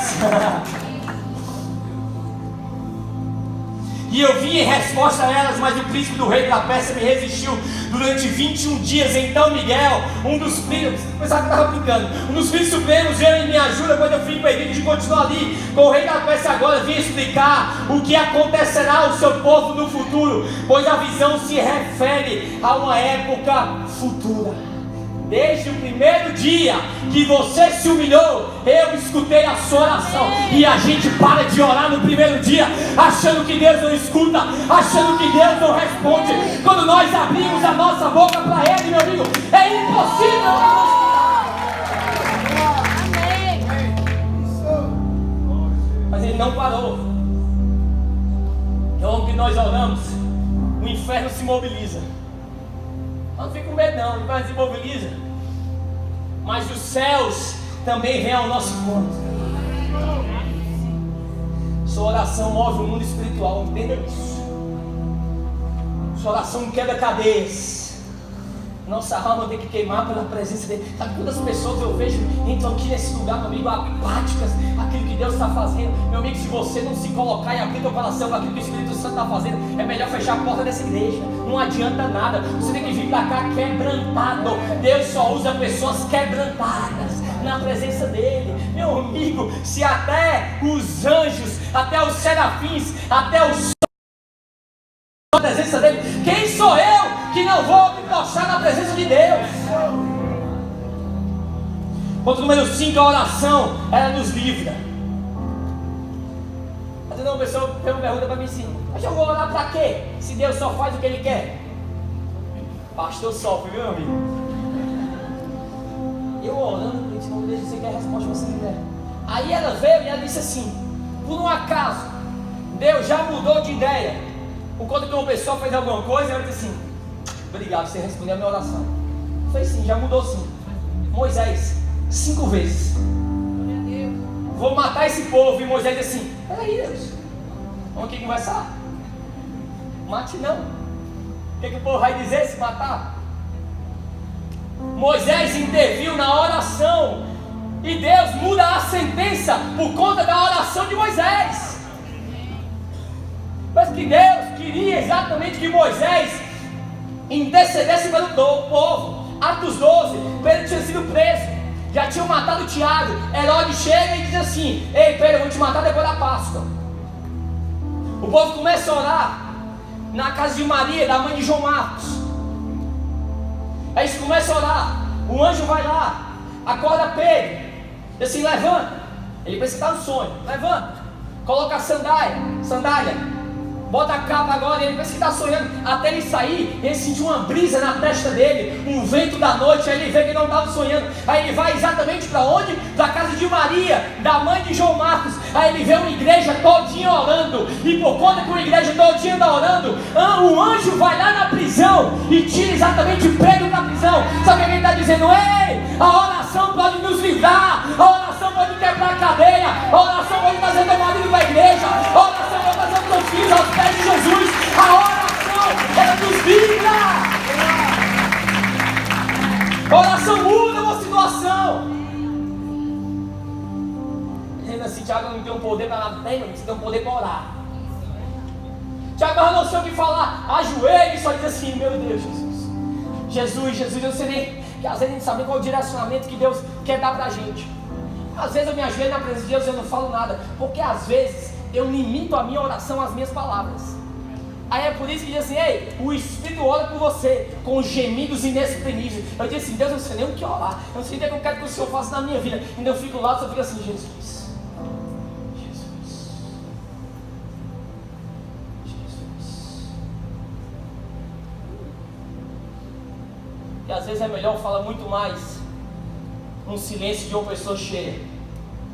E eu vim em resposta a elas, mas o príncipe do rei da Pérsia me resistiu durante 21 dias. Então Miguel, um dos príncipes, pensava que estava brincando, um dos príncipes supremos, veio em minha ajuda quando eu fui impedido de continuar ali com o rei da Pérsia. Agora vim explicar o que acontecerá ao seu povo no futuro, pois a visão se refere a uma época futura. Desde o primeiro dia que você se humilhou, eu escutei a sua oração. E a gente para de orar no primeiro dia, achando que Deus não escuta, achando que Deus não responde. Quando nós abrimos a nossa boca para Ele, meu amigo, é impossível não escutar. Mas Ele não parou. Então, que nós oramos, o inferno se mobiliza. Não fica com medo não, ele vai se mobiliza. Mas os céus também vêm ao nosso encontro. Sua oração move o mundo espiritual, entenda isso. Sua oração quebra cadeias. Nossa alma tem que queimar pela presença dele. Sabe quantas pessoas eu vejo entram aqui nesse lugar, meu amigo, apáticas àquilo que Deus está fazendo. Meu amigo, se você não se colocar e abrir teu coração para aquilo que o Espírito Santo está fazendo, é melhor fechar a porta dessa igreja. Não adianta nada. Você tem que vir para cá quebrantado. Deus só usa pessoas quebrantadas na presença dele. Meu amigo, se até os anjos, até os serafins, até os na presença dele, quem sou eu que não vou me prostrar na presença de Deus? Ponto número 5, a oração, ela nos livra. Mas uma pessoa tem uma pergunta para mim assim: mas eu vou orar para quê? Se Deus só faz o que Ele quer. Pastor sofre, viu, meu amigo? Eu orando, gente, não deixa você quer a resposta que você quiser. Aí ela veio e ela disse assim: por um acaso Deus já mudou de ideia por conta que uma pessoa fez alguma coisa? Ela disse assim: obrigado, você respondeu a minha oração. Eu falei: sim, já mudou sim. Moisés, 5 vezes. Vou matar esse povo. E Moisés disse assim: peraí, Deus, vamos aqui conversar. Mate não. O que o povo vai dizer se matar? Moisés interviu na oração, e Deus muda a sentença por conta da oração de Moisés. Mas que Deus queria exatamente que Moisés intercedesse pelo povo, Atos 12, Pedro tinha sido preso, já tinham matado Tiago. Herodes chega e diz assim: ei Pedro, eu vou te matar depois da Páscoa. O povo começa a orar na casa de Maria, da mãe de João Marcos. Aí eles começam a orar. O anjo vai lá, acorda Pedro, diz assim: levanta. Ele pensa que está no sonho. Levanta, coloca a sandália, bota a capa agora. Ele pensa que está sonhando. Até ele sair, ele sentiu uma brisa na testa dele, um vento da noite. Aí ele vê que ele não estava sonhando. Aí ele vai exatamente para onde? Para a casa de Maria, da mãe de João Marcos. Aí ele vê uma igreja todinha orando. E por conta que uma igreja todinha está orando, o anjo vai lá na prisão e tira exatamente Pedro da prisão. Sabe o que ele está dizendo? Ei, a oração pode nos livrar, a oração pode quebrar a cadeia, a oração pode trazer teu marido para a igreja, a oração pode trazer teus filhos aos pés de Jesus. A oração, ela nos livra. A oração muda uma situação. Dizendo assim: Tiago, não tem um poder para nada. Tem, você tem um poder para orar. Tiago, eu não sei o que falar. Ajoelhe e só diz assim: meu Deus, Jesus, eu não sei nem, que às vezes a gente sabe qual é o direcionamento que Deus quer dar para a gente. Às vezes eu me ajoelho na presença de Deus e eu não falo nada, porque às vezes eu limito a minha oração às minhas palavras. Aí é por isso que diz assim: ei, o Espírito ora por você com gemidos inexprimíveis. Eu digo assim: Deus, eu não sei nem o que orar, eu não sei nem o que eu quero que o Senhor faça na minha vida. Então eu fico lá e só fico assim: Jesus. E às vezes é melhor falar muito mais um silêncio de uma pessoa cheia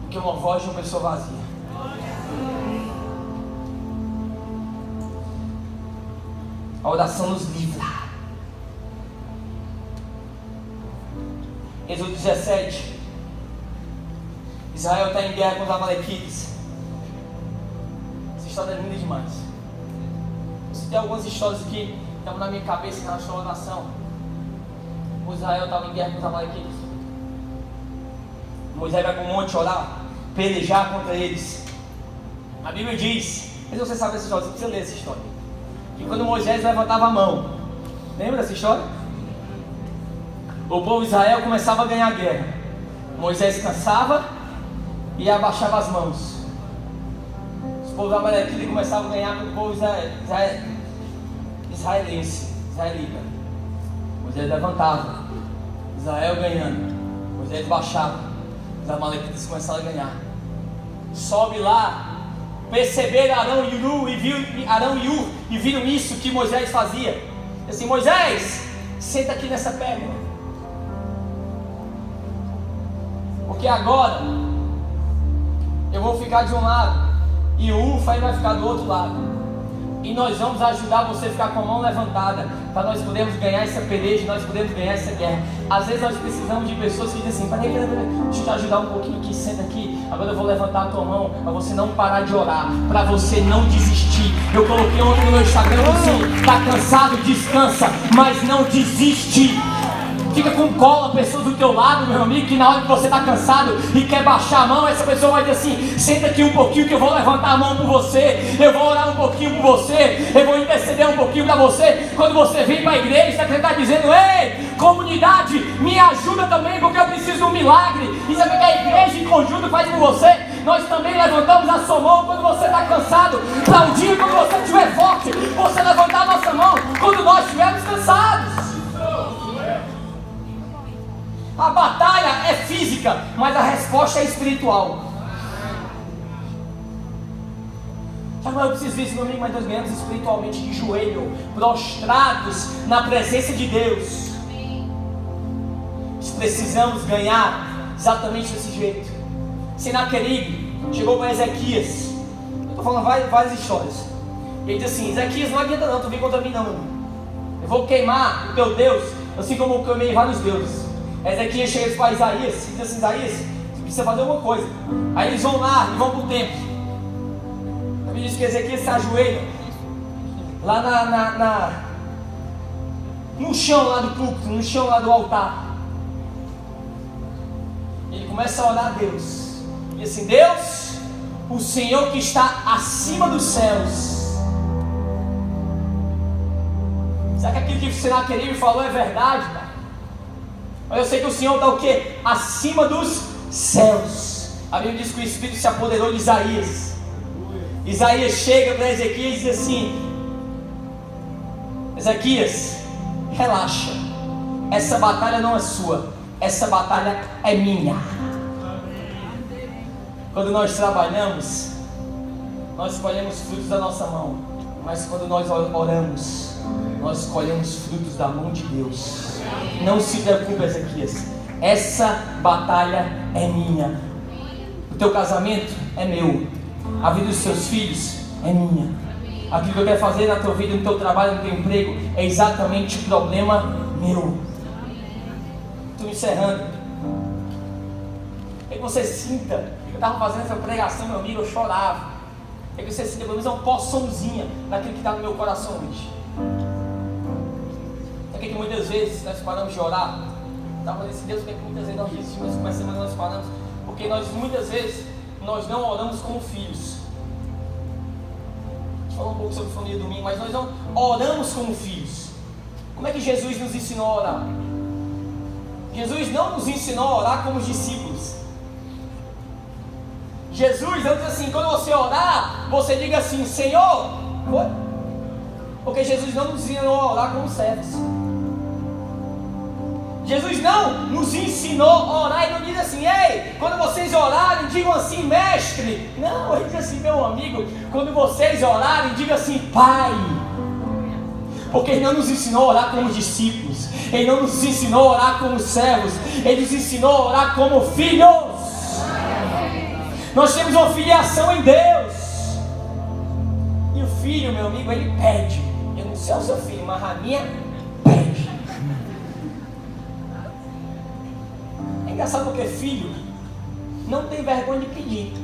do que uma voz de uma pessoa vazia. A oração nos livra. Êxodo 17. Israel está em guerra com os amalequitas. Essa história é linda demais. Eu tem algumas histórias aqui que estão na minha cabeça na sua oração. O Israel estava em guerra com os amalequitas. Moisés vai para o monte orar, pelejar contra eles. A Bíblia diz, mas você sabe essa história, você precisa ler essa história, que quando Moisés levantava a mão, lembra dessa história? O povo de Israel começava a ganhar a guerra. Moisés cansava e abaixava as mãos. Os povos amalequitas começavam a ganhar com o povo israelita. Moisés levantava, Israel ganhando. Moisés baixava, os amalequitas começaram a ganhar. Sobe lá, perceberam Arão e viram isso que Moisés fazia. Assim: Moisés, senta aqui nessa pedra, porque agora eu vou ficar de um lado e o Ufa vai ficar do outro lado. E nós vamos ajudar você a ficar com a mão levantada, para nós podermos ganhar essa peleja, nós podermos ganhar essa guerra. Às vezes nós precisamos de pessoas que dizem assim: peraí, deixa eu te ajudar um pouquinho aqui, senta aqui, agora eu vou levantar a tua mão, para você não parar de orar, para você não desistir. Eu coloquei ontem no meu Instagram assim: está cansado, descansa, mas não desiste. Fica com cola, pessoas do teu lado, meu amigo, que na hora que você está cansado e quer baixar a mão, essa pessoa vai dizer assim: senta aqui um pouquinho que eu vou levantar a mão por você, eu vou orar um pouquinho por você, eu vou interceder um pouquinho para você. Quando você vem para a igreja, você está dizendo: ei, comunidade, me ajuda também, porque eu preciso de um milagre. E sabe o que a igreja em conjunto faz por você? Nós também levantamos a sua mão quando você está cansado, para um dia quando você estiver forte, você levantar a nossa mão quando nós estivermos cansados. A batalha é física, mas a resposta é espiritual. Mas eu preciso ver isso no domingo, mas nós ganhamos espiritualmente de joelho, prostrados na presença de Deus. Nós precisamos ganhar exatamente desse jeito. Senaqueribe chegou para Ezequias. Eu estou falando várias histórias. Ele diz assim: Ezequias, não adianta não, tu vem contra mim não. Eu vou queimar o teu Deus, assim como eu queimei vários deuses. Ezequias chega para Isaías e diz assim: Isaías, você precisa fazer uma coisa. Aí eles vão lá e vão para o templo. A Bíblia diz que Ezequias se ajoelha lá no chão lá do púlpito, no chão lá do altar. Ele começa a orar a Deus. E assim: Deus, o Senhor que está acima dos céus. Será que aquilo que o Senaqueribe falou é verdade, cara? Mas eu sei que o Senhor está o quê? Acima dos céus. A Bíblia diz que o Espírito se apoderou de Isaías. Isaías chega para Ezequias e diz assim: Ezequias, relaxa, essa batalha não é sua, essa batalha é minha. Quando nós trabalhamos, nós colhemos frutos da nossa mão, mas quando nós oramos, nós colhemos frutos da mão de Deus. Não se preocupe, Ezequias, essa batalha é minha. O teu casamento é meu, a vida dos seus filhos é minha. Aquilo que eu quero fazer na tua vida, no teu trabalho, no teu emprego, é exatamente o problema meu. Estou encerrando. É que você sinta. Eu estava fazendo essa pregação, meu amigo, eu chorava. É que você sinta pelo menos uma porçãozinha daquilo que está no meu coração hoje. É que muitas vezes nós paramos de orar. Estava falando assim, Deus, que muitas vezes nós desistimos, mas semana nós paramos. Porque nós muitas vezes nós não oramos como filhos. A gente falou um pouco sobre família domingo, mas nós não oramos como filhos. Como é que Jesus nos ensinou a orar? Jesus não nos ensinou a orar como os discípulos. Jesus não diz assim, quando você orar, você diga assim, Senhor, porque Jesus não nos ensinou a orar como servos. Jesus não nos ensinou a orar e não diz assim, ei, quando vocês orarem, digam assim, mestre. Não, ele diz assim, meu amigo, quando vocês orarem, digam assim, Pai. Porque Ele não nos ensinou a orar como discípulos, Ele não nos ensinou a orar como servos, Ele nos ensinou a orar como filhos. Nós temos uma filiação em Deus. E o filho, meu amigo, ele pede. Eu não sei o seu filho, mas a minha pede. É engraçado porque filho não tem vergonha de pedir.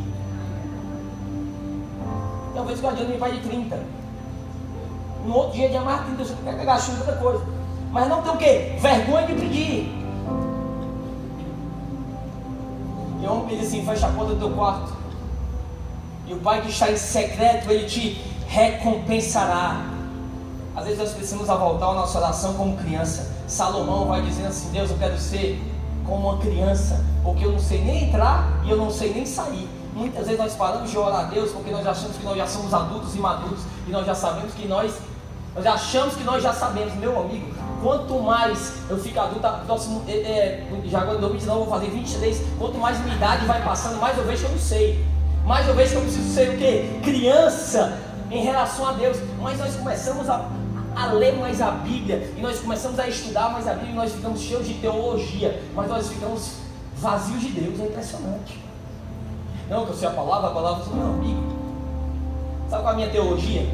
Uma vez que eu adianto meu pai de 30. No outro dia de mais 30, você quer pegar chuva, outra coisa. Mas não tem o quê? Vergonha de pedir. E o homem pede assim, fecha a porta do teu quarto. E o Pai que está em secreto, Ele te recompensará. Às vezes nós precisamos voltar a nossa oração como criança. Salomão vai dizendo assim, Deus, eu quero ser como uma criança, porque eu não sei nem entrar e eu não sei nem sair. Muitas vezes nós paramos de orar a Deus porque nós achamos que nós já somos adultos e maduros e nós já sabemos que nós achamos que nós já sabemos. Meu amigo, quanto mais eu fico adulto, já agora em 2019 eu vou fazer 23, quanto mais minha idade vai passando, mais eu vejo que eu não sei, mais eu vejo que eu preciso ser o quê? Criança em relação a Deus. Mas nós começamos a ler mais a Bíblia, e nós começamos a estudar mais a Bíblia, e nós ficamos cheios de teologia, mas nós ficamos vazios de Deus. É impressionante. Não, que eu sei a palavra meu amigo, sabe qual é a minha teologia?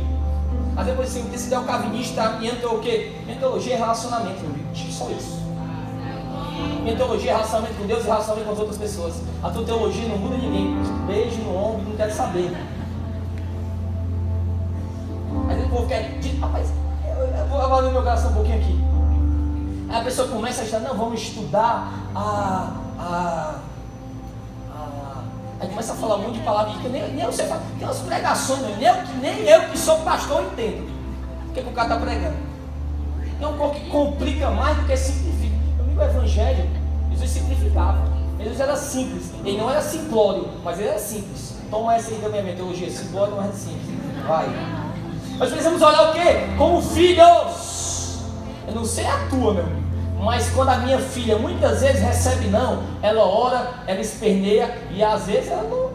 Às vezes você me diz que é o calvinista, minha teologia é relacionamento, meu amigo, só isso. Minha teologia é relacionamento com Deus e relacionamento com as outras pessoas. A tua teologia não muda ninguém. Beijo no ombro, não quero saber. Às vezes o povo quer, rapaz, eu vou avaliar meu coração um pouquinho aqui. Aí a pessoa começa a estudar, não, vamos estudar aí começa a falar um monte de palavras que nem você fala. Tem umas pregações, nem eu que sou pastor entendo o que o cara está pregando. É um pouco que complica mais do que simplifica. Meu amigo, o Evangelho, Jesus simplificava. Jesus era simples, ele não era simplório, mas ele era simples. Toma essa aí da minha teologia, simplório não é simples. Vai. Nós precisamos olhar o quê? Como filhos. Eu não sei a tua, meu amigo, mas quando a minha filha muitas vezes recebe não, ela ora, ela esperneia, e às vezes ela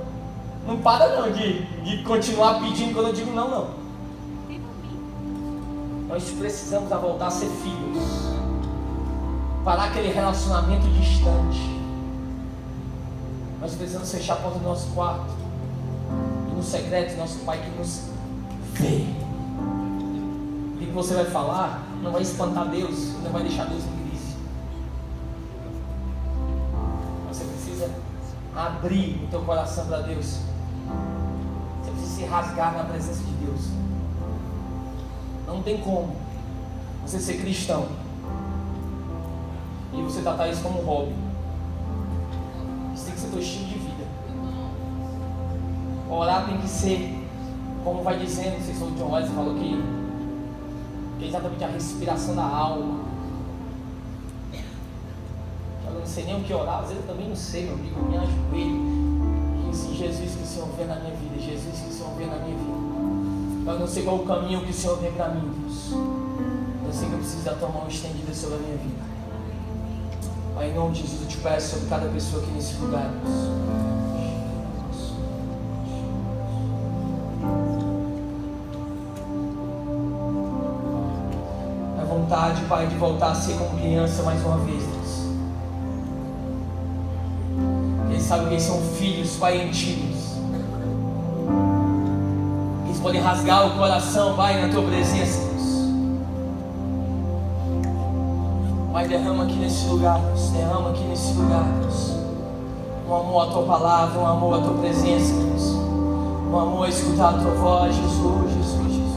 não para não de continuar pedindo quando eu digo não. Nós precisamos voltar a ser filhos, parar aquele relacionamento distante. Nós precisamos fechar a porta do nosso quarto e no secreto nosso Pai que nos vê. O que você vai falar não vai espantar Deus, não vai deixar Deus em crise. Você precisa abrir o teu coração para Deus. Você precisa se rasgar na presença de Deus. Não tem como você ser cristão e você tratar isso como um hobby. Isso tem que ser teu estilo de vida. Orar tem que ser, como vai dizendo, não sei se o John Wesley falou que é exatamente a respiração da alma. não sei nem o que orar, às vezes eu também não sei, meu amigo, me ajoelho. E assim, Jesus, que o Senhor vê na minha vida, Jesus, que o Senhor vê na minha vida. Eu não sei qual o caminho que o Senhor vê para mim, Deus. Eu sei que eu preciso da tua mão estendida sobre a minha vida. Pai, em nome de Jesus, eu te peço sobre cada pessoa aqui nesse lugar, Deus. Vontade, Pai, de voltar a ser como criança mais uma vez, Deus. Eles sabem que eles são filhos, Pai, antigos. Eles podem rasgar o coração, Pai, na tua presença, Deus. Pai, derrama aqui nesse lugar, Deus. Derrama aqui nesse lugar, Deus. Um amor à tua palavra, um amor à tua presença, Deus. Um amor a escutar a tua voz, Jesus, Jesus, Jesus.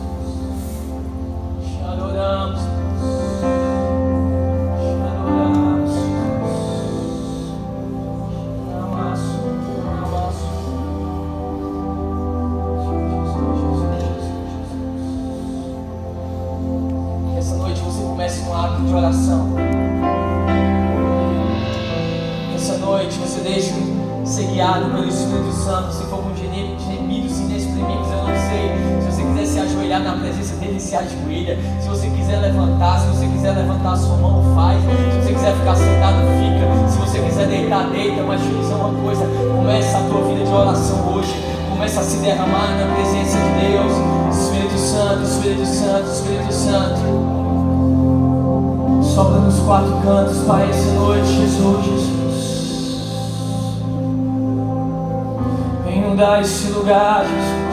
Te adoramos, Deus. De oração. Essa noite você deixa ser guiado pelo Espírito Santo. Se for com gemidos inexprimíveis, eu não sei. Se você quiser se ajoelhar na presença dele, se ajoelha. Se você quiser levantar, se você quiser levantar a sua mão, faz. Se você quiser ficar sentado, fica. Se você quiser deitar, deita. Mas deixa eu dizer uma coisa: começa a tua vida de oração hoje. Começa a se derramar na presença de Deus. Espírito Santo, Espírito Santo, Espírito Santo. Sopra nos quatro cantos, Pai, essa noite, Jesus, Jesus. Vem inundar esse lugar, Jesus.